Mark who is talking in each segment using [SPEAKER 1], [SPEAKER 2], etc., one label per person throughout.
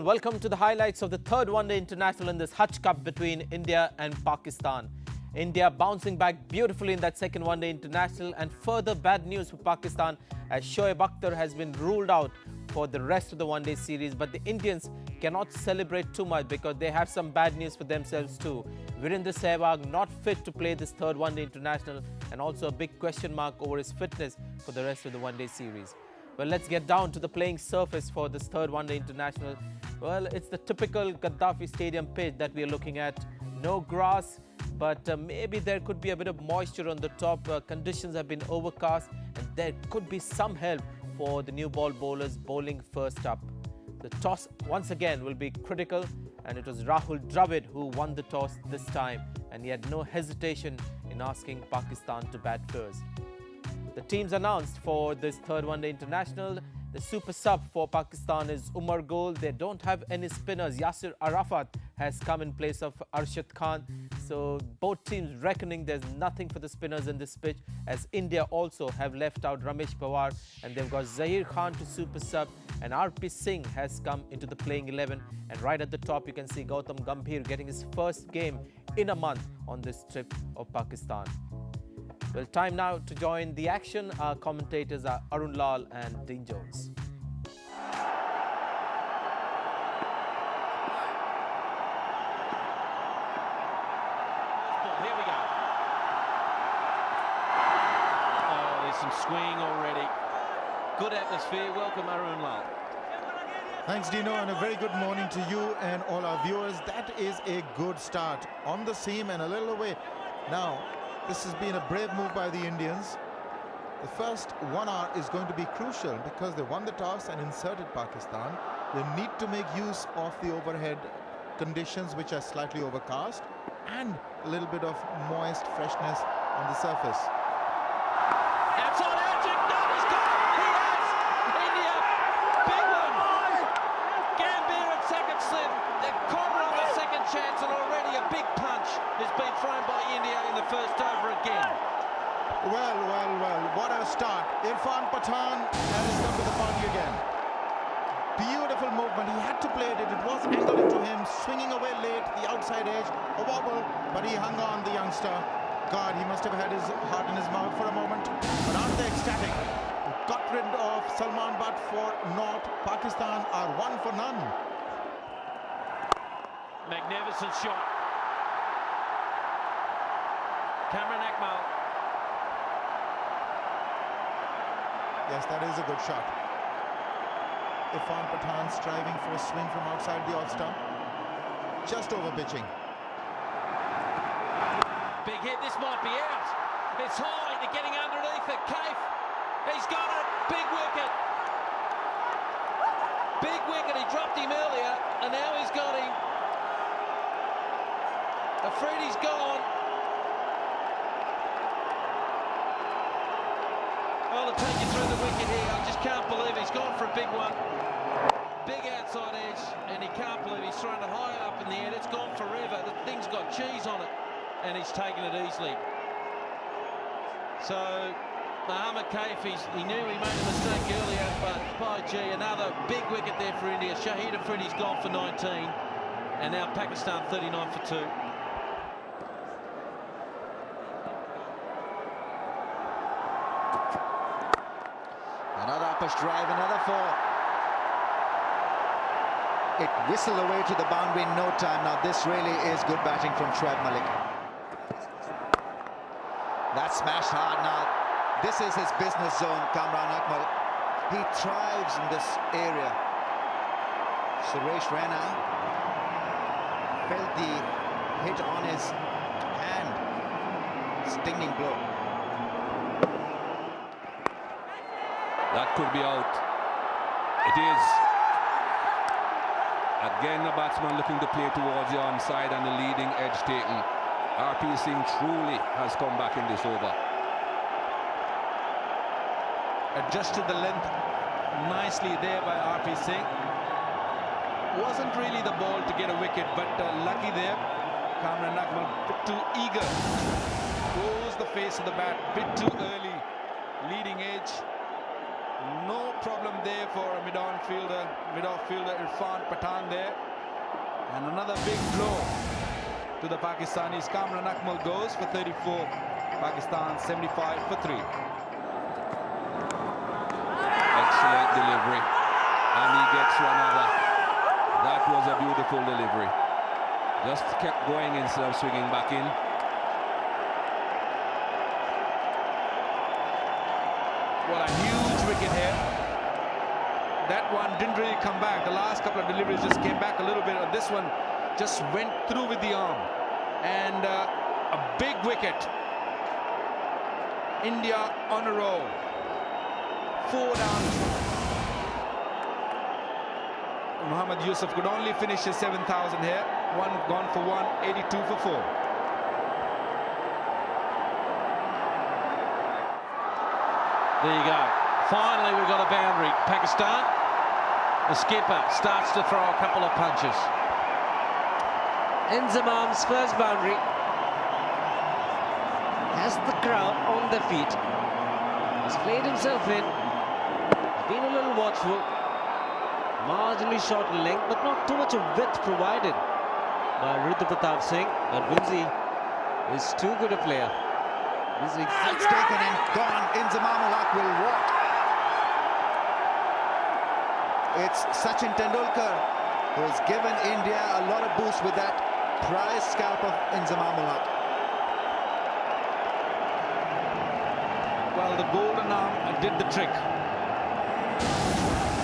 [SPEAKER 1] welcome to the highlights of the third one-day international in this Hutch Cup between India and Pakistan. India bouncing back beautifully in that second one-day international, and further bad news for Pakistan as Shoaib Akhtar has been ruled out for the rest of the one-day series. But the Indians cannot celebrate too much because they have some bad news for themselves too. Virendra Sehwag not fit to play this third one-day international, and also a big question mark over his fitness for the rest of the one-day series. Well, let's get down to the playing surface for this third one-day international. Well, it's the typical Gaddafi Stadium pitch that we are looking at. No grass, but maybe there could be a bit of moisture on the top. Conditions have been overcast, and there could be some help for the new ball bowlers bowling first up. The toss once again will be critical, and it was Rahul Dravid who won the toss this time, and he had no hesitation in asking Pakistan to bat first. The teams announced for this third one-day international. The super sub for Pakistan is Umar Gul. They don't have any spinners. Yasir Arafat has come in place of Arshad Khan. So both teams reckoning there's nothing for the spinners in this pitch, as India also have left out Ramesh Pawar, and they've got Zahir Khan to super sub, and RP Singh has come into the playing 11. And right at the top you can see Gautam Gambhir getting his first game in a month on this trip of Pakistan. Well, time now to join the action. Our commentators are Arun Lal and Dean Jones.
[SPEAKER 2] Here we go. Oh, there's some swing already. Good atmosphere. Welcome, Arun Lal.
[SPEAKER 3] Thanks, Dino, and a very good morning to you and all our viewers. That is a good start. On the seam and a little away. Now, this has been a brave move by the Indians. The first 1 hour is going to be crucial because they won the toss and inserted Pakistan. They need to make use of the overhead conditions, which are slightly overcast, and a little bit of moist freshness on the surface.
[SPEAKER 2] Outside Archie, no, he's got it. He has. India, big one. Gambhir at second slip. They're corner on the second chance, and already a big punch has been thrown by India in the first over again.
[SPEAKER 3] Well, what a start. Irfan Pathan has come to the party again. Beautiful movement. He had to play it. It was angled into him, swinging away late, the outside edge, a wobble, but he hung on, the youngster. God, he must have had his heart in his mouth for a moment. But aren't they ecstatic? Got rid of Salman Butt for naught. Pakistan are 1 for none.
[SPEAKER 2] Magnificent shot. Cameron Akmal.
[SPEAKER 3] Yes, that is a good shot. Irfan Pathan striving for a swing from outside the off stump. Just over pitching.
[SPEAKER 2] Big hit, this might be out. It's high, they're getting underneath it. Kaif, he's got it. Big wicket. Big wicket, he dropped him earlier, and now he's got him. Afridi's gone. Well, to take you through the wicket here, I just can't believe he's gone for a big one. Big outside edge, and he can't believe he's thrown it high up in the air. It's gone forever. The thing's got cheese on it, and he's taken it easily. So, Mohammad Kaif, he knew he made a mistake earlier, but by gee, another big wicket there for India. Shahid Afridi's gone for 19, and now Pakistan 39 for 2.
[SPEAKER 4] Another uppers drive, another 4. It whistled away to the boundary in no time. Now this really is good batting from Shoaib Malik. That smashed hard now. This is his business zone, Kamran Akmal. He thrives in this area. Suresh Raina felt the hit on his hand. Stinging blow.
[SPEAKER 5] That could be out. It is. Again, the batsman looking to play towards the onside and the leading edge taken. RP Singh truly has come back in this over.
[SPEAKER 6] Adjusted the length nicely there by RP Singh. Wasn't really the ball to get a wicket, but lucky there. Kamran Akmal a bit too eager. Goes the face of the bat, bit too early. Leading edge. No problem there for a mid-off fielder Irfan Pathan there. And another big blow to the Pakistanis. Kamran Akmal goes for 34. Pakistan 75 for 3.
[SPEAKER 5] Excellent delivery. And he gets another. That was a beautiful delivery. Just kept going instead of swinging back in.
[SPEAKER 6] Well, a huge wicket here. That one didn't really come back. The last couple of deliveries just came back a little bit. And this one just went through with the arm. And a big wicket. India on a roll. 4 down. Muhammad Yusuf could only finish his 7,000 here. One gone for 1, 82 for 4.
[SPEAKER 2] There you go. Finally, we've got a boundary. Pakistan, the skipper, starts to throw a couple of punches.
[SPEAKER 7] Inzamam's first boundary has the crowd on their feet. He's played himself in. He's been a little watchful. Marginally short in length, but not too much of width provided by Rudra Pratap Singh. But Winzy is too good a player.
[SPEAKER 4] It's taken and gone. Inzamam Haq will walk. It's Sachin Tendulkar who has given India a lot of boost with that prize scalp of Inzamam Haq.
[SPEAKER 6] Well, the golden arm did the trick.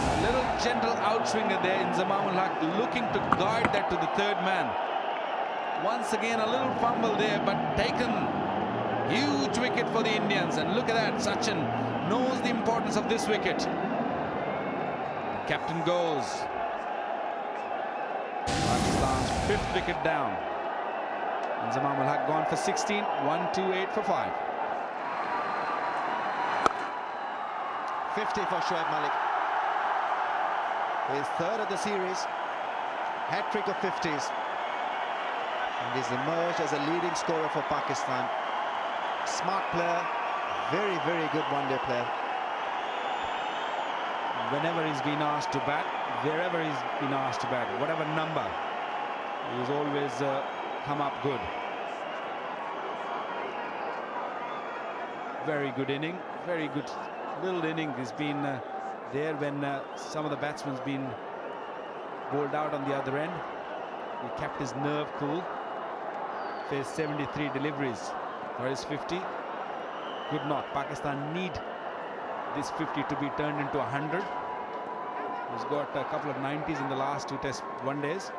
[SPEAKER 6] A little gentle outswinger there in Inzamam Haq, looking to guard that to the third man. Once again, a little fumble there, but taken. Huge wicket for the Indians. And look at that, Sachin knows the importance of this wicket. The captain goes. Pakistan's 5th wicket down. Inzamam Haq gone for 16, 128 for 5.
[SPEAKER 4] 50 for Shoaib Malik. His 3rd of the series. Hat-trick of 50s. And he's emerged as a leading scorer for Pakistan. Smart player, very, very good one-day player.
[SPEAKER 6] Whenever he's been asked to bat, wherever he's been asked to bat, whatever number, he's always come up good. Very good inning, very good little inning. He's been there when some of the batsmen's been bowled out on the other end. He kept his nerve cool. Faced 73 deliveries. For his 50, good knock. Pakistan need this 50 to be turned into 100. He's got a couple of 90s in the last 2 test one-days.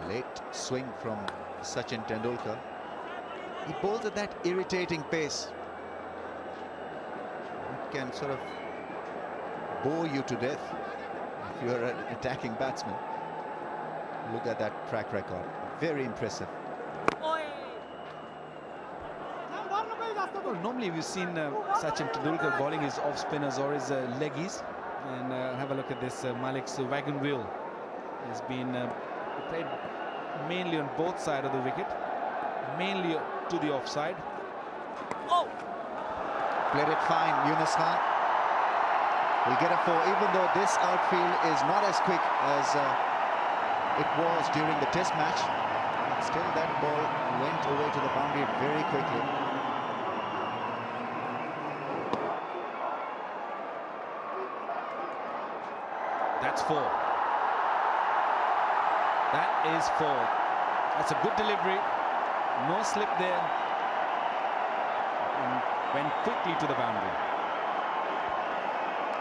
[SPEAKER 4] Late swing from Sachin Tendulkar. He bowls at that irritating pace. It can sort of bore you to death. If you're an attacking batsman. Look at that track record. Very impressive.
[SPEAKER 6] Well, normally we've seen Sachin Tendulkar bowling his off spinners or his leggies. And have a look at this Malik's wagon wheel. He's been played mainly on both sides of the wicket, mainly to the offside.
[SPEAKER 4] Played it fine, Yunus Khan. Will get a 4, even though this outfield is not as quick as it was during the test match. But still, that ball went away to the boundary very quickly.
[SPEAKER 6] That's 4. That is 4. That's a good delivery. No slip there. And went quickly to the boundary.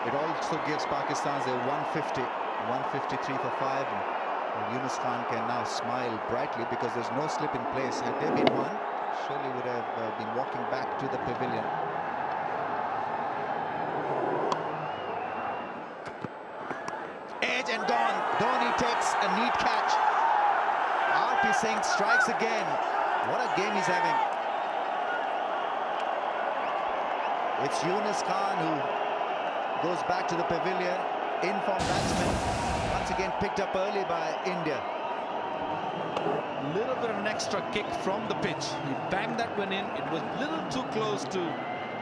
[SPEAKER 4] It also gives Pakistan their 150, 153 for 5. And Yunus Khan can now smile brightly because there's no slip in place. Had there been one, surely would have been walking back to the pavilion. Edge and gone. Dhoni takes a neat catch. RP Singh strikes again. What a game he's having. It's Yunus Khan who goes back to the pavilion. In-form batsman, once again picked up early by India.
[SPEAKER 6] Little bit of an extra kick from the pitch. He banged that one in. It was a little too close to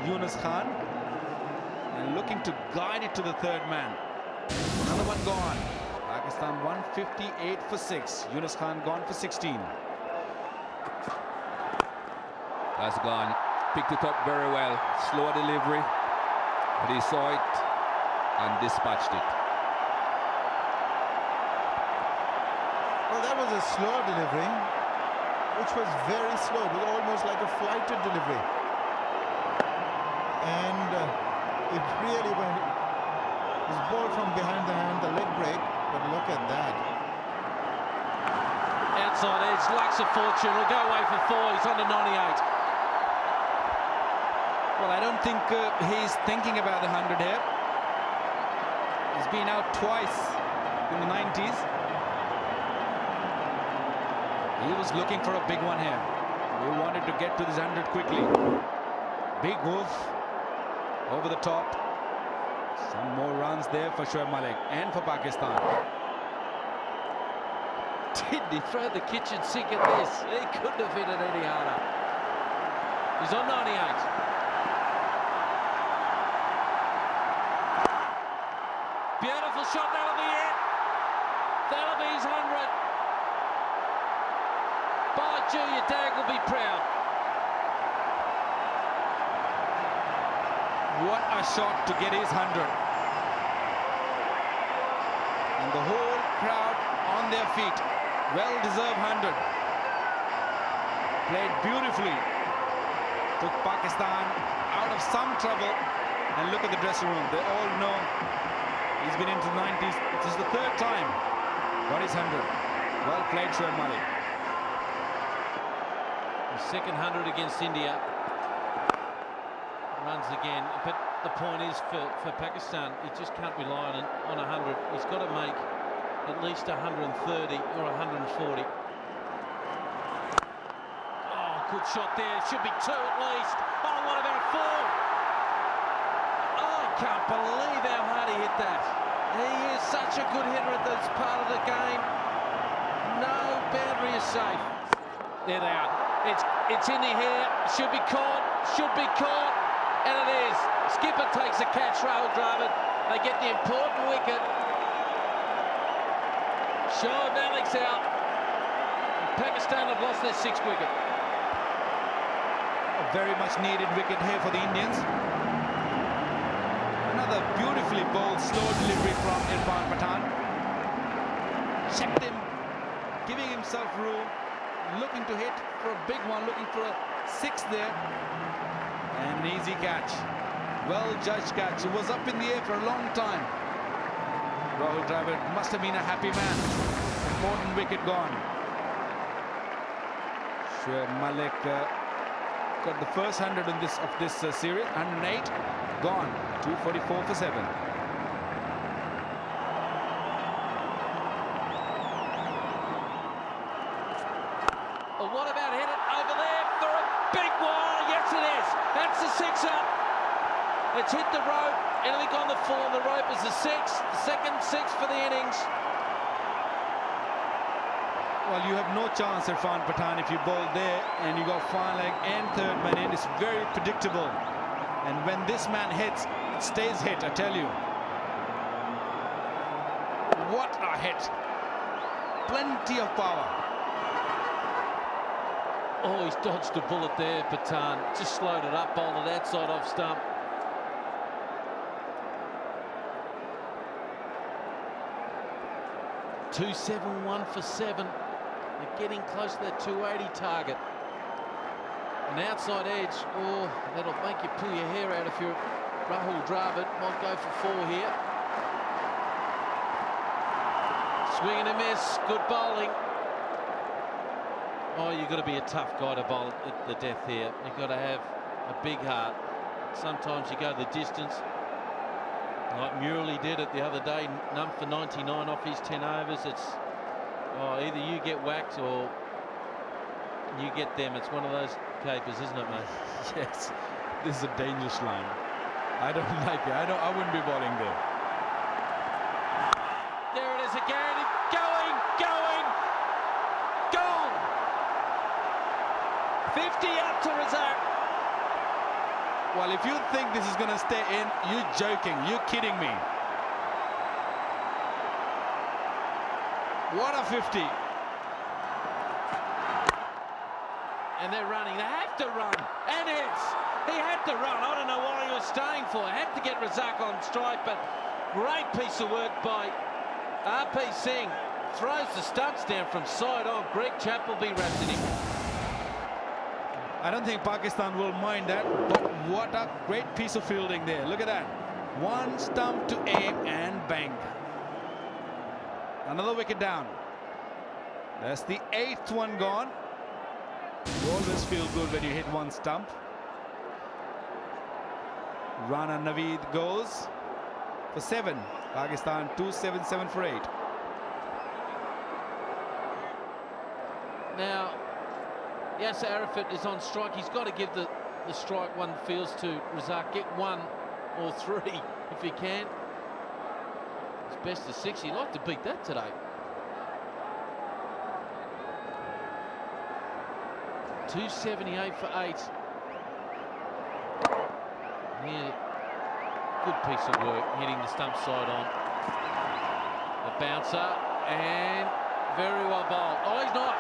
[SPEAKER 6] Yunus Khan. And looking to guide it to the third man. Another one gone. Pakistan 158 for 6. Yunus Khan gone for 16.
[SPEAKER 5] That's gone. Picked it up very well. Slow delivery. But he saw it and dispatched it.
[SPEAKER 3] Well, that was a slow delivery, which was very slow. It was almost like a flighted delivery. And it really went. It was ball from behind the hand, the leg break. But look at that.
[SPEAKER 2] Outside edge, lacks a fortune. He'll go away for 4. He's under 98.
[SPEAKER 6] Well, I don't think he's thinking about the 100 here. He's been out twice in the 90s. He was looking for a big one here. He wanted to get to this 100 quickly. Big wolf over the top. Some more runs there for Shoaib Malik and for Pakistan.
[SPEAKER 2] Didn't he throw the kitchen sink at this? He couldn't have hit it any harder. He's on 98. Beautiful shot, that'll be it. That'll be his 100. By Gee, your dad will be proud.
[SPEAKER 6] What a shot to get his 100. And the whole crowd on their feet. Well-deserved 100. Played beautifully. Took Pakistan out of some trouble. And look at the dressing room. They all know he's been into the 90s. This is the third time. Got his 100. Well played, Shoaib Malik.
[SPEAKER 2] The second 100 against India. Runs again. But the point is for Pakistan, he just can't rely on 100. He's got to make at least 130 or 140. Oh, good shot there. Should be 2 at least. Oh, what about 4? Oh, I can't believe how hard he hit that. He is such a good hitter at this part of the game. No boundary is safe. There they are. It's in the air. Should be caught. Should be caught. And it is. Skipper takes a catch, Rahul Dravid. They get the important wicket. Shoaib Malik's out. Pakistan have lost their 6th wicket.
[SPEAKER 6] A very much needed wicket here for the Indians. Another beautifully bowled slow delivery from Irfan Pathan. Checked him, giving himself room, looking to hit for a big one, looking for a 6 there. And an easy catch. Well judged catch. It was up in the air for a long time. Rahul Dravid must have been a happy man. Important wicket gone. Shoaib Malik got the first 100 in this series. 108 gone. 244 for 7.
[SPEAKER 2] Oh, what about hit it over there for a big one? Yes, it is. That's the 6er. It's hit the rope. Anything on the full on the rope is the 6. The second 6 for the innings.
[SPEAKER 6] Well, you have no chance, Irfan Pathan, if you bowl there and you got fine leg and third man in. It's very predictable. And when this man hits, it stays hit, I tell you. What a hit. Plenty of power.
[SPEAKER 2] Oh, he's dodged a bullet there, Pathan. Just slowed it up, bowled it outside off stump. .271 for 7. They're getting close to that 280 target. An outside edge, oh, that'll make you pull your hair out if you're Rahul Dravid. Might go for 4 here. Swing and a miss, good bowling. Oh, you've got to be a tough guy to bowl at the death here. You've got to have a big heart. Sometimes you go the distance. Like Murali did it the other day, none for 99 off his 10 overs. It's either you get whacked or you get them. It's one of those capers, isn't it, mate?
[SPEAKER 6] Yes, this is a dangerous line. I don't like it. I wouldn't be bowling there.
[SPEAKER 2] There it is again. Going, going, going. 50 out to Razak.
[SPEAKER 6] Well, if you think this is going to stay in, you're joking. You're kidding me. What a 50.
[SPEAKER 2] And they're running. They have to run. And he had to run. I don't know what he was staying for. Had to get Razak on strike, but great piece of work by RP Singh. Throws the stumps down from side on. Greg Chappell be wrapped in him.
[SPEAKER 6] I don't think Pakistan will mind that, but what a great piece of fielding there. Look at that. One stump to aim and bang. Another wicket down. That's the 8th one gone. You always feel good when you hit one stump. Rana Naveed goes for 7. Pakistan 277 for 8.
[SPEAKER 2] Now, Yasser Arafat is on strike. He's got to give the strike one feels to Razak. Get 1 or 3 if he can. It's best of 6. He'd like to beat that today. .278 for 8. Yeah, good piece of work, hitting the stump side on. The bouncer, and very well bowled. Oh, he's not.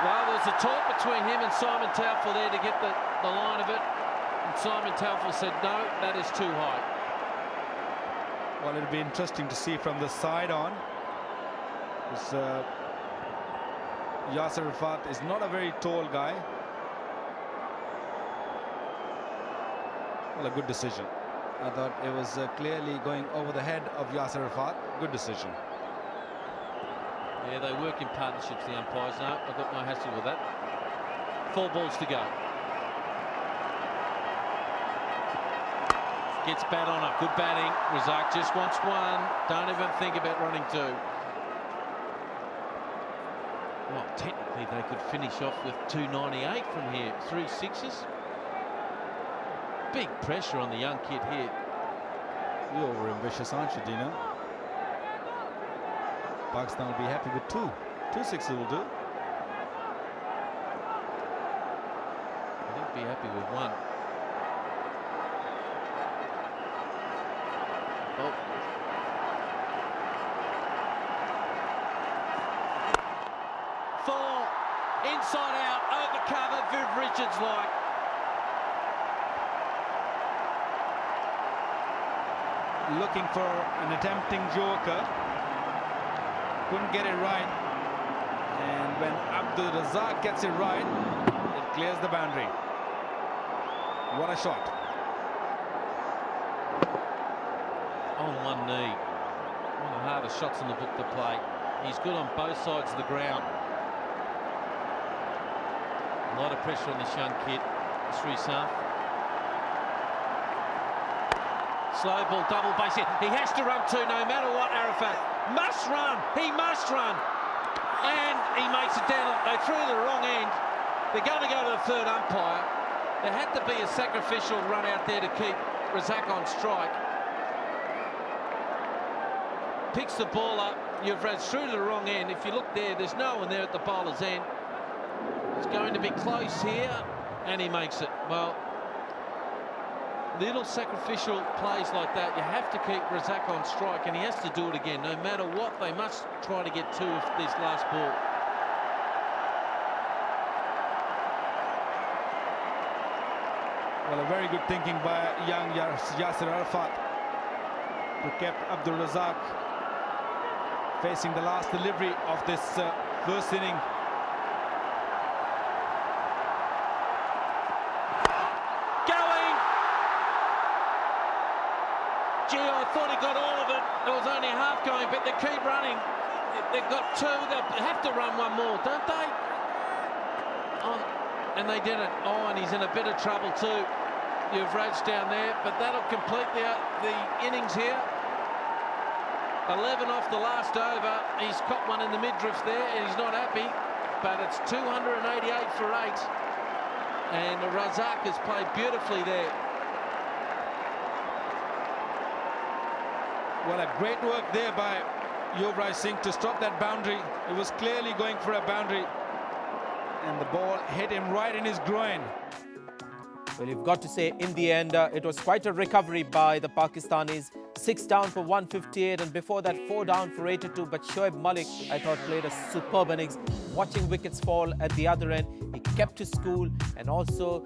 [SPEAKER 2] Well, there was a talk between him and Simon Taufel there to get the line of it. And Simon Taufel said, no, that is too high.
[SPEAKER 6] Well, it'll be interesting to see from the side on. Yasser Arafat is not a very tall guy. Well, a good decision. I thought it was clearly going over the head of Yasser Arafat. Good decision.
[SPEAKER 2] Yeah, they work in partnerships, the umpires. No, I've got no hassle with that. 4 balls to go. Gets bat on up. Good batting. Razak just wants 1. Don't even think about running 2. Well, technically they could finish off with 298 from here. 3 6s. Big pressure on the young kid here.
[SPEAKER 6] You're over ambitious, aren't you, Dino? Pakistan will be happy with 2. 2 6s will do.
[SPEAKER 2] I think be happy with 1. Oh. Four. Inside out. Over cover. Viv Richards like.
[SPEAKER 6] Looking for an attempting joker. Couldn't get it right. And when Abdul Razak gets it right, it clears the boundary. What a shot.
[SPEAKER 2] On 1 knee. One of the hardest shots in the book to play. He's good on both sides of the ground. A lot of pressure on this young kid, Srisant. Slow ball, double base hit. He has to run 2 no matter what, Arafat. Must run. He must run. And he makes it down. They threw the wrong end. They're going to go to the 3rd umpire. There had to be a sacrificial run out there to keep Razak on strike. Picks the ball up. You've run through to the wrong end. If you look there, there's no one there at the bowler's end. It's going to be close here. And he makes it. Well, little sacrificial plays like that, you have to keep Razak on strike, and he has to do it again. No matter what, they must try to get 2 of this last ball.
[SPEAKER 6] Well, a very good thinking by young Yasser Arafat, who kept Abdul Razak facing the last delivery of this first inning.
[SPEAKER 2] Gee, I thought he got all of it. There was only half going, but they keep running. They've got 2. They have to run 1 more, don't they? And they didn't. Oh, and he's in a bit of trouble too. You've raged down there, but that'll complete the innings here. 11 off the last over. He's caught one in the midriff there, and he's not happy. But it's 288 for 8. And Razak has played beautifully there.
[SPEAKER 6] Well, a great work there by Yuvraj Singh to stop that boundary. It was clearly going for a boundary. and the ball hit him right in his groin.
[SPEAKER 1] Well, you've got to say, in the end, it was quite a recovery by the Pakistanis. 6 down for 158, and before that 4 down for 82. But Shoaib Malik, I thought, played a superb innings. Watching wickets fall at the other end, he kept his cool and also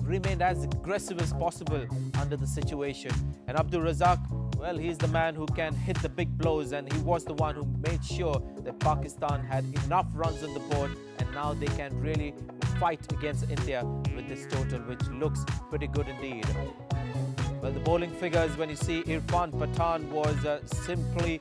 [SPEAKER 1] remained as aggressive as possible under the situation. And Abdul Razak, well, he's the man who can hit the big blows, and he was the one who made sure that Pakistan had enough runs on the board, and now they can really fight against India with this total, which looks pretty good indeed. Well, the bowling figures, when you see Irfan Pathan, was simply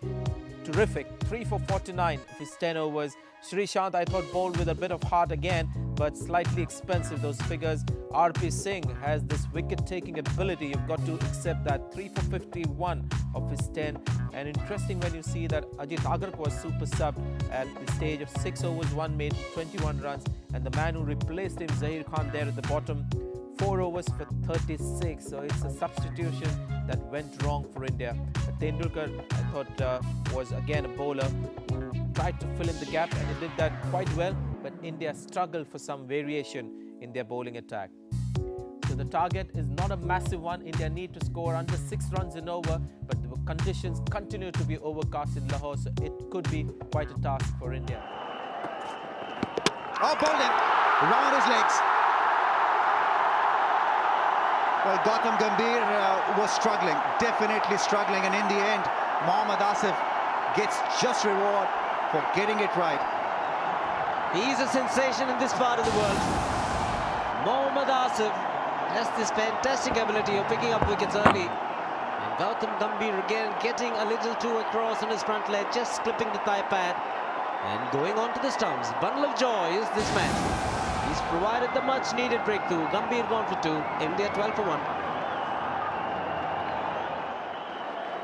[SPEAKER 1] terrific. 3 for 49 of his 10 overs. Srishant, I thought, bowled with a bit of heart again, but slightly expensive, those figures. RP Singh has this wicket-taking ability. You've got to accept that. 3 for 51 of his 10. And interesting when you see that Ajit Agarkar was super sub at the stage of 6 overs, 1 made, 21 runs. And the man who replaced him, Zahir Khan, there at the bottom, 4 overs for 36. So it's a substitution that went wrong for India. But Tendulkar, I thought, was again a bowler who tried to fill in the gap, and he did that quite well. But India struggled for some variation in their bowling attack. So the target is not a massive one. India need to score under 6 runs in over, but the conditions continue to be overcast in Lahore, so it could be quite a task for India.
[SPEAKER 4] Oh, bowling round his legs. Well, Gautam Gambhir was struggling, definitely struggling, and in the end, Mohammad Asif gets just reward for getting it right.
[SPEAKER 7] He's a sensation in this part of the world. Mohammad Asif has this fantastic ability of picking up wickets early. And Gautam Gambhir again getting a little too across on his front leg, just clipping the thigh pad and going on to the stumps. Bundle of joy is this match. He's provided the much needed breakthrough. Gambhir gone for 2, India 12 for 1.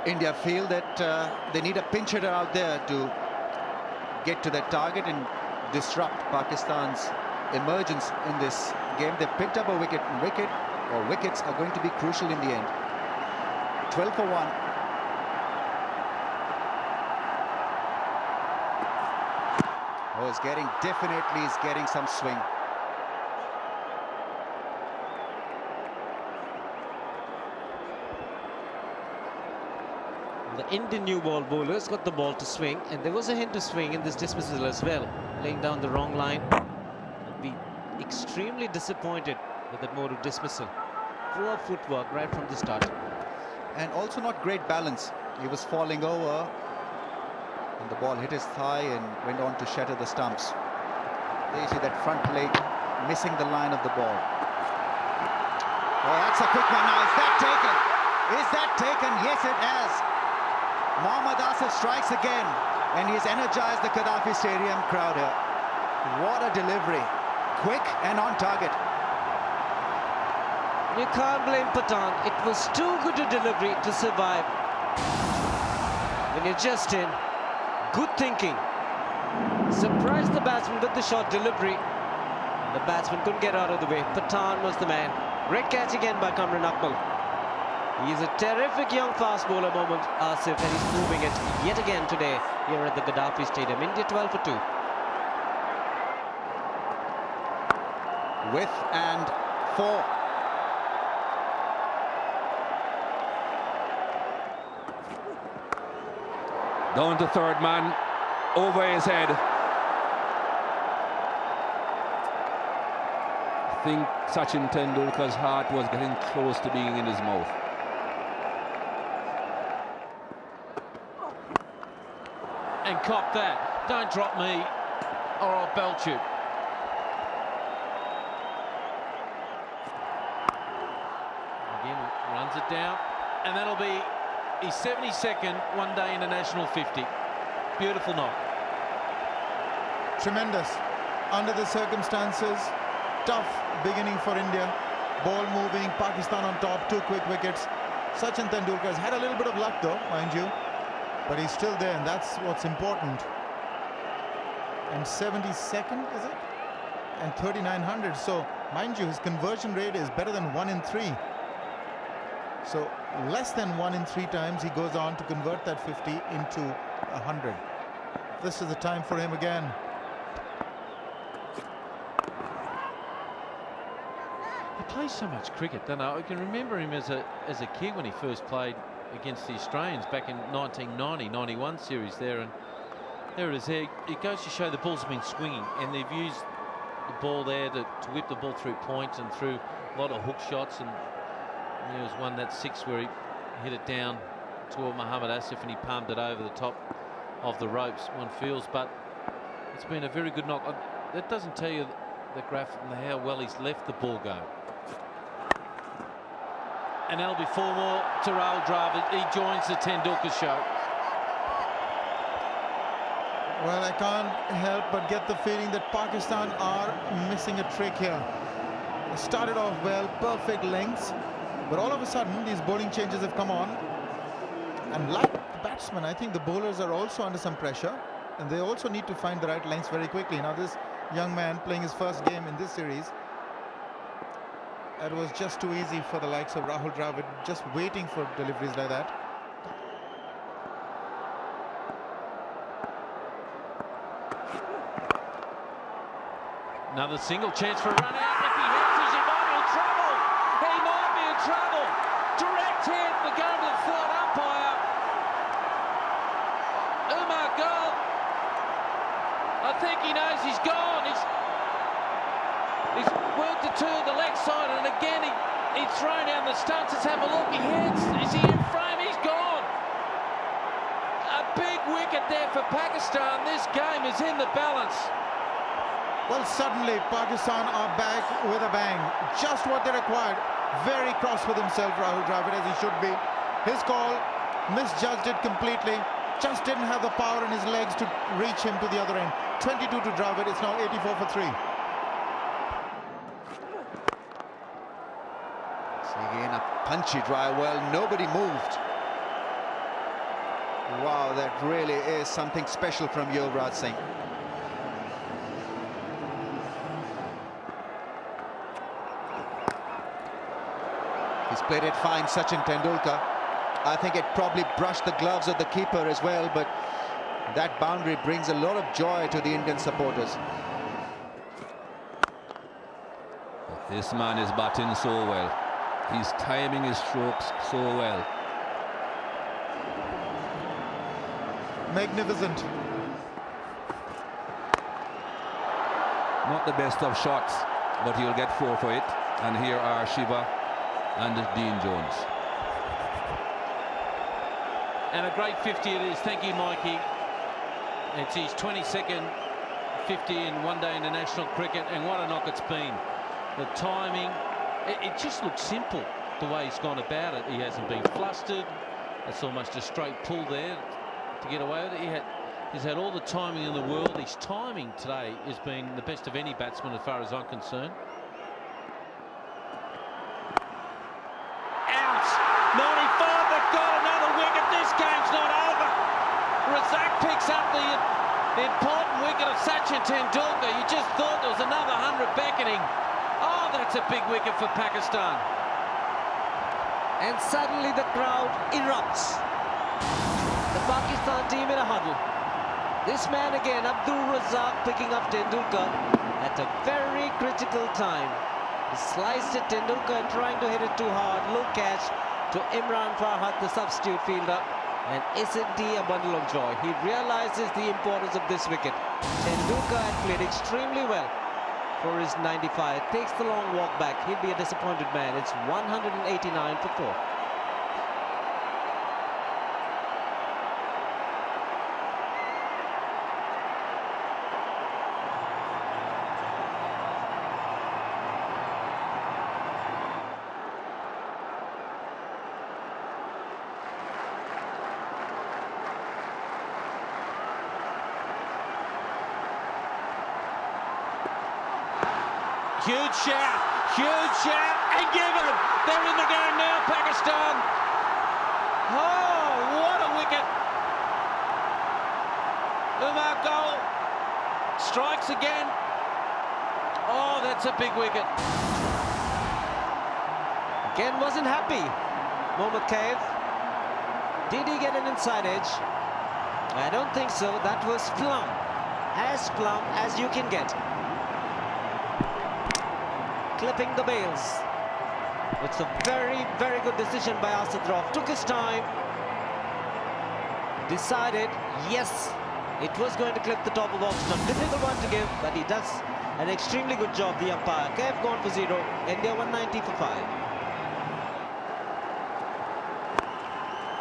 [SPEAKER 4] India feel that they need a pinch hitter out there to get to that target and disrupt Pakistan's emergence in this game. They've picked up a wicket, and wickets are going to be crucial in the end. 12 for 1. Oh, he's getting some swing.
[SPEAKER 7] The Indian new ball bowlers got the ball to swing, and there was a hint of swing in this dismissal as well. Laying down the wrong line. Would be extremely disappointed with that mode of dismissal. Poor footwork right from the start.
[SPEAKER 4] And also not great balance. He was falling over, and the ball hit his thigh and went on to shatter the stumps. There you see that front leg missing the line of the ball. Oh, that's a quick one now. Is that taken? Is that taken? Yes, it has. Mohammad Asif strikes again, and he's energized the Gaddafi Stadium crowd here. What a delivery. Quick and on target.
[SPEAKER 7] You can't blame Pathan. It was too good a delivery to survive. When you're just in, good thinking. Surprised the batsman with the short delivery. The batsman couldn't get out of the way. Pathan was the man. Great catch again by Kamran Akmal. He's a terrific young fast bowler, Mohammad Asif, and he's proving it yet again today here at the Gaddafi Stadium. India 12 for 2.
[SPEAKER 4] With and 4.
[SPEAKER 5] Down to third man, over his head. I think Sachin Tendulkar's heart was getting close to being in his mouth.
[SPEAKER 2] And cop that. Don't drop me or I'll belt you. Again, runs it down. And that'll be his 72nd one-day international 50. Beautiful knock.
[SPEAKER 3] Tremendous. Under the circumstances, tough beginning for India. Ball moving, Pakistan on top, 2 quick wickets. Sachin Tendulkar's had a little bit of luck though, mind you. But he's still there, and that's what's important. And 72nd, is it? And 3,900. So, mind you, his conversion rate is better than 1 in 3. So, less than 1 in 3 times he goes on to convert that 50 into 100. This is the time for him again.
[SPEAKER 2] plays so much cricket, don't I? I can remember him as a kid when he first played against the Australians back in 1990-91 series there, and there it is. There it goes to show the ball's been swinging, and they've used the ball there to whip the ball through point and through a lot of hook shots. And there was one, that 6, where he hit it down toward Mohammad Asif and he palmed it over the top of the ropes, one feels. But it's been a very good knock. That doesn't tell you the graph and how well he's left the ball go. And that'll be 4 more to Rahul Dravid. He joins the Tendulkar show.
[SPEAKER 3] Well, I can't help but get the feeling that Pakistan are missing a trick here. They started off well, perfect lengths, but all of a sudden these bowling changes have come on. And like the batsmen, I think the bowlers are also under some pressure, and they also need to find the right lengths very quickly. Now this young man playing his first game in this series, it was just too easy for the likes of Rahul Dravid, just waiting for deliveries like that.
[SPEAKER 2] Another single chance for a run out. If he hits, he might be in trouble. He might be in trouble. Direct hit. We're going to the third umpire. Umar Gul. I think he knows he's gone. He's worked it to the leg side, and again he's thrown down the stumps. Let's have a look. He hits. Is he in frame? He's gone. A big wicket there for Pakistan. This game is in the balance.
[SPEAKER 3] Well, suddenly Pakistan are back with a bang. Just what they required. Very cross with himself, Rahul Dravid, as he should be. His call, misjudged it completely. Just didn't have the power in his legs to reach him to the other end. 22 to Dravid. It's now 84 for 3.
[SPEAKER 4] So again, a punchy drive. Well, nobody moved. Wow, that really is something special from Yuvraj Singh. He's played it fine, Sachin Tendulkar. I think it probably brushed the gloves of the keeper as well, but that boundary brings a lot of joy to the Indian supporters.
[SPEAKER 5] This man is batting so well. He's timing his strokes so well.
[SPEAKER 3] Magnificent.
[SPEAKER 5] Not the best of shots, but he'll get 4 for it. And here are Shiva and Dean Jones.
[SPEAKER 2] And a great 50 it is. Thank you, Mikey. It's his 22nd 50 in one-day international cricket, and what a knock it's been. The timing, it just looks simple the way he's gone about it. He hasn't been flustered. It's almost a straight pull there to get away with it. He's had all the timing in the world. His timing today has been the best of any batsman as far as I'm concerned. Out! 95, they've got another wicket. This game's not over. Razak picks up the important wicket of Sachin Tendulkar. You just thought there was another 100 beckoning. Oh, that's a big wicket for Pakistan.
[SPEAKER 7] And suddenly the crowd erupts. The Pakistan team in a huddle. This man again, Abdul Razak, picking up Tendulkar at a very critical time. He sliced it, Tendulkar, trying to hit it too hard. Low catch to Imran Farhat, the substitute fielder. And isn't he a bundle of joy? He realizes the importance of this wicket. Tendulkar had played extremely well for his 95. Takes the long walk back. He'll be a disappointed man. It's 189 for 4.
[SPEAKER 2] Huge shout, and given. They're in the game now, Pakistan. Oh, what a wicket. Umar Gul strikes again. Oh, that's a big wicket.
[SPEAKER 7] Again, wasn't happy. Mohammad Kaif. Did he get an inside edge? I don't think so. That was plumb as you can get. Clipping the bails. It's a very, very good decision by Asadrov. Took his time. Decided, yes, it was going to clip the top of off stump. Difficult one to give, but he does an extremely good job, the umpire. KF gone for 0. India 190 for 5.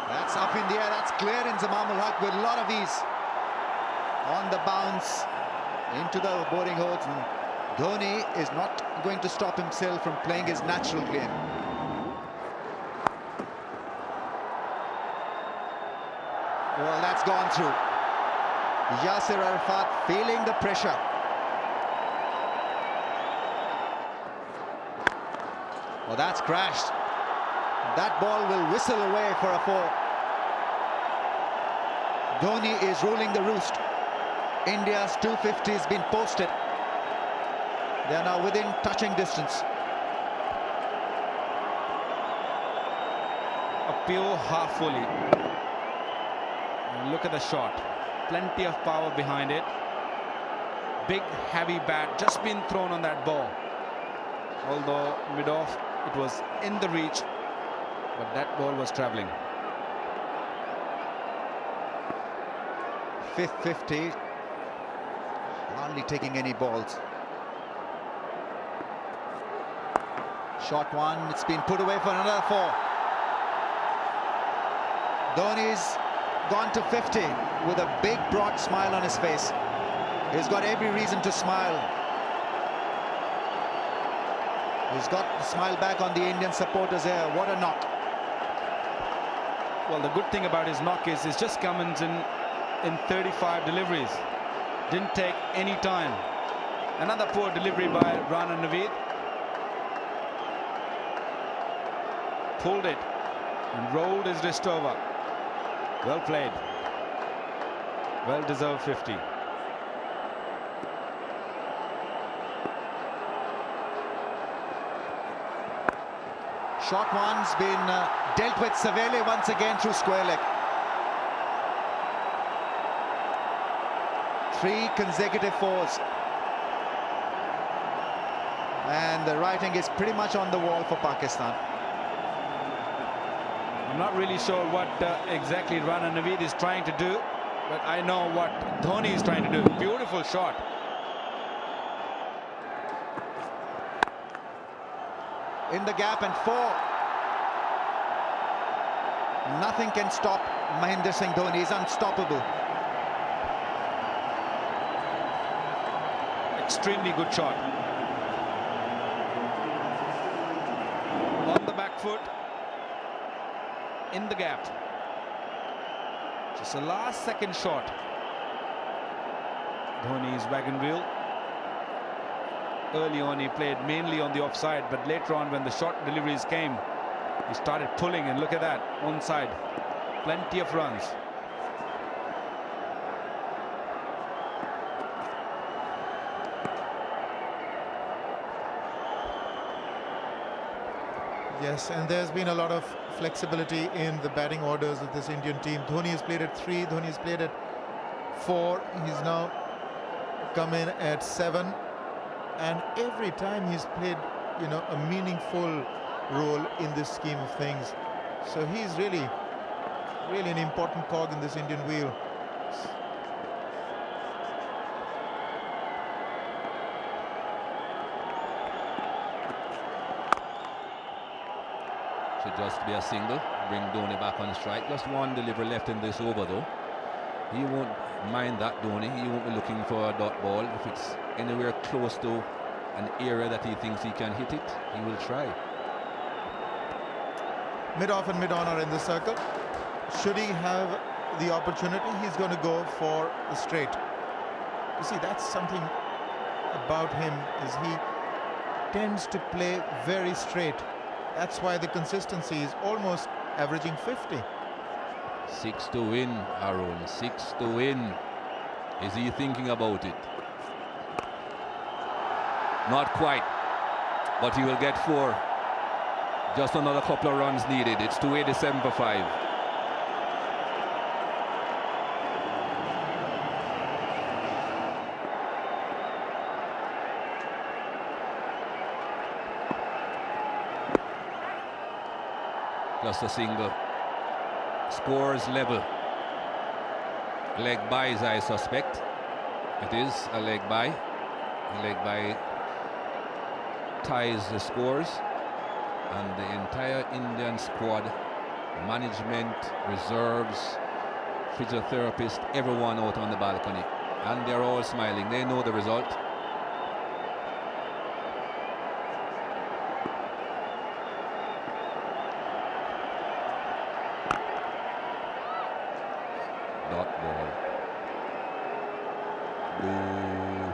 [SPEAKER 4] That's up in the air. That's clear in Zamamul Haq with a lot of ease. On the bounce into the boarding holes. And Dhoni is not going to stop himself from playing his natural game. Well, that's gone through. Yasir Arafat feeling the pressure. Well, that's crashed. That ball will whistle away for a 4. Dhoni is ruling the roost. India's 250 has been posted. They are now within touching distance.
[SPEAKER 6] A pure half volley. And look at the shot. Plenty of power behind it. Big, heavy bat just been thrown on that ball. Although mid-off, it was in the reach, but that ball was travelling.
[SPEAKER 4] Fifth 50. Hardly taking any balls. Shot one. It's been put away for another 4. Dhoni's gone to 50 with a big broad smile on his face. He's got every reason to smile. He's got the smile back on the Indian supporters here. What a knock.
[SPEAKER 6] Well, the good thing about his knock is it's just comes in 35 deliveries. Didn't take any time. Another poor delivery by Rana Naveed. Pulled it and rolled his wrist over. Well played. Well deserved 50.
[SPEAKER 4] Shot one's been dealt with severely once again through square leg. 3 consecutive 4s. And the writing is pretty much on the wall for Pakistan.
[SPEAKER 6] I'm not really sure what exactly Rana Naveed is trying to do, but I know what Dhoni is trying to do. Beautiful shot.
[SPEAKER 4] In the gap and 4. Nothing can stop Mahendra Singh Dhoni. He's unstoppable.
[SPEAKER 6] Extremely good shot. On the back foot. In the gap. Just a last second shot. Dhoni's wagon wheel. Early on he played mainly on the offside, but later on when the short deliveries came, he started pulling, and look at that, onside. Plenty of runs.
[SPEAKER 3] Yes, and there's been a lot of flexibility in the batting orders of this Indian team. Dhoni has played at 3, Dhoni has played at 4. He's now come in at 7. And every time he's played, you know, a meaningful role in this scheme of things. So he's really an important cog in this Indian wheel.
[SPEAKER 5] Should just be a single, bring Dhoni back on strike. Just one delivery left in this over though. He won't mind that, Dhoni. He won't be looking for a dot ball. If it's anywhere close to an area that he thinks he can hit it, he will try.
[SPEAKER 3] Mid-off and mid-on are in the circle. Should he have the opportunity, he's going to go for the straight. You see, that's something about him, is he tends to play very straight. That's why the consistency is almost averaging 50.
[SPEAKER 5] 6 to win, Aaron. 6 to win. Is he thinking about it? Not quite, but he will get 4. Just another couple of runs needed. It's 287 for 5. plus a single. Scores level. Leg buys, I suspect. It is a leg buy. A leg buy ties the scores, and the entire Indian squad, management, reserves, physiotherapist, everyone out on the balcony, and they're all smiling. They know the result. Dot ball. Boo.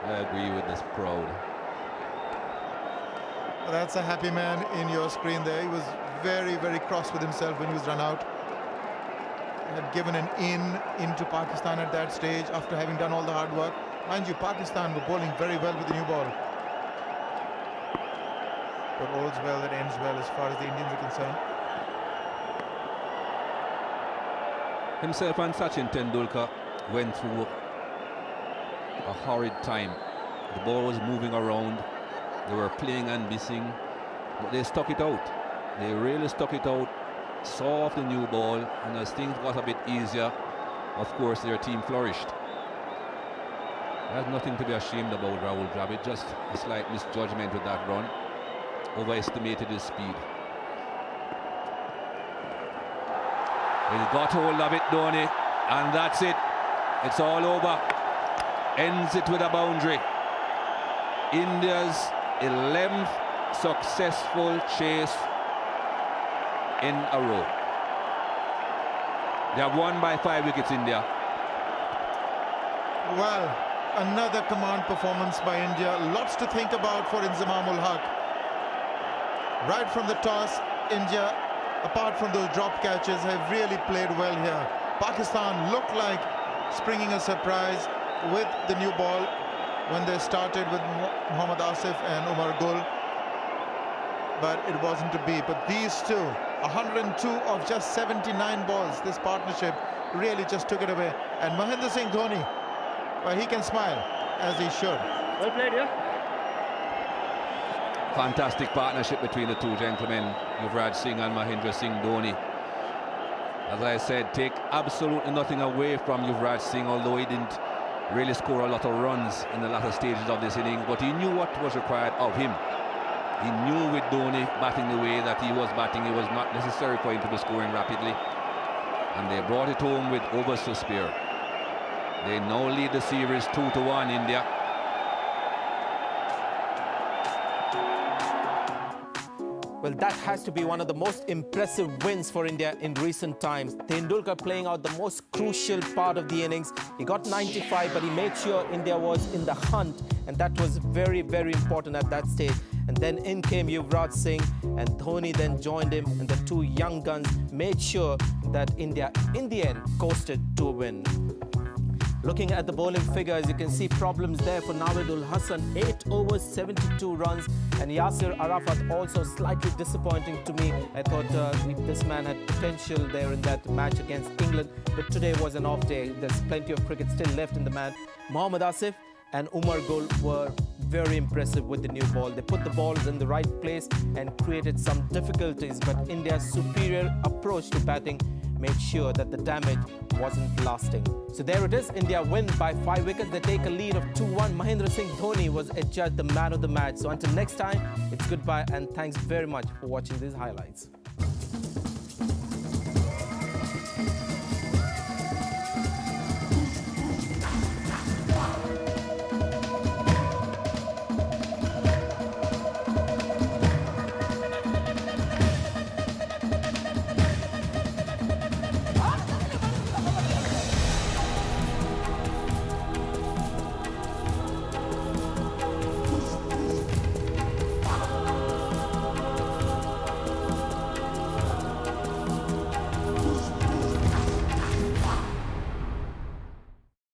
[SPEAKER 5] I agree with this crowd.
[SPEAKER 3] That's a happy man in your screen there. He was very, very cross with himself when he was run out. Had given an into Pakistan at that stage after having done all the hard work. Mind you, Pakistan were bowling very well with the new ball. But all's well that ends well as far as the Indians are concerned.
[SPEAKER 5] Himself and Sachin Tendulkar went through a horrid time. The ball was moving around. They were playing and missing, but they stuck it out. They really stuck it out, saw off the new ball, and as things got a bit easier, of course, their team flourished. There's nothing to be ashamed about, Rahul Dravid. Just a slight misjudgment with that run. Overestimated his speed. He's got hold of it, Dhoni, and that's it. It's all over. Ends it with a boundary. India's 11th successful chase in a row. They have won by 5 wickets, India.
[SPEAKER 3] Well, another command performance by India. Lots to think about for Inzamam-ul-Haq. Right from the toss, India, apart from those drop catches, have really played well here. Pakistan looked like springing a surprise with the new ball when they started with Mohammad Asif and Umar Gul, but it wasn't to be. But these two, 102 of just 79 balls, this partnership really just took it away. And Mahendra Singh Dhoni, well, he can smile, as he should.
[SPEAKER 8] Well played, yeah.
[SPEAKER 5] Fantastic partnership between the two gentlemen, Yuvraj Singh and Mahendra Singh Dhoni. As I said, take absolutely nothing away from Yuvraj Singh, although he didn't really score a lot of runs in the latter stages of this inning, but he knew what was required of him. He knew with Dhoni batting the way that he was batting, it was not necessary for him to be scoring rapidly, and they brought it home with overs to spare. They now lead the series 2-1, India.
[SPEAKER 1] Well, that has to be one of the most impressive wins for India in recent times. Tendulkar playing out the most crucial part of the innings. He got 95, but he made sure India was in the hunt, and that was very, very important at that stage. And then in came Yuvraj Singh, and Dhoni then joined him, and the two young guns made sure that India, in the end, coasted to a win. Looking at the bowling figures, you can see problems there for Naveed-ul Hasan. 8 overs, 72 runs. And Yasir Arafat also slightly disappointing to me. I thought this man had potential there in that match against England. But today was an off day. There's plenty of cricket still left in the man. Mohammad Asif and Umar Gul were very impressive with the new ball. They put the balls in the right place and created some difficulties. But India's superior approach to batting made sure that the damage wasn't lasting. So there it is, India win by 5 wickets. They take a lead of 2-1. Mahendra Singh Dhoni was adjudged the man of the match. So until next time, it's goodbye and thanks very much for watching these highlights.